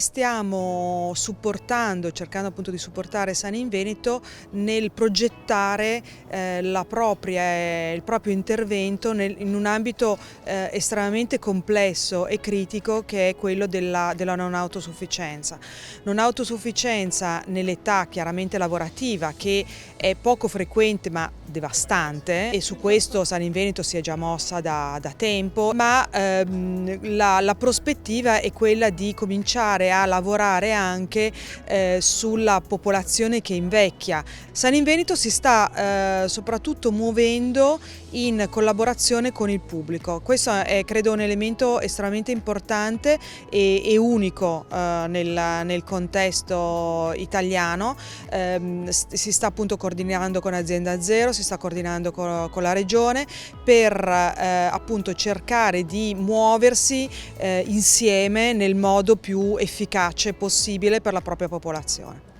Stiamo cercando appunto di supportare Sani in Veneto nel progettare il proprio intervento in un ambito estremamente complesso e critico, che è quello della non autosufficienza. Non autosufficienza nell'età chiaramente lavorativa, che è poco frequente ma devastante, e su questo Sani in Veneto si è già mossa da tempo, ma la prospettiva è quella di cominciare a lavorare anche sulla popolazione che invecchia. Sani in Veneto si sta soprattutto muovendo in collaborazione con il pubblico. Questo è, credo, un elemento estremamente importante e unico nel contesto italiano. Si sta appunto coordinando con Azienda Zero, si sta coordinando con la Regione per appunto cercare di muoversi insieme nel modo più efficace possibile per la propria popolazione.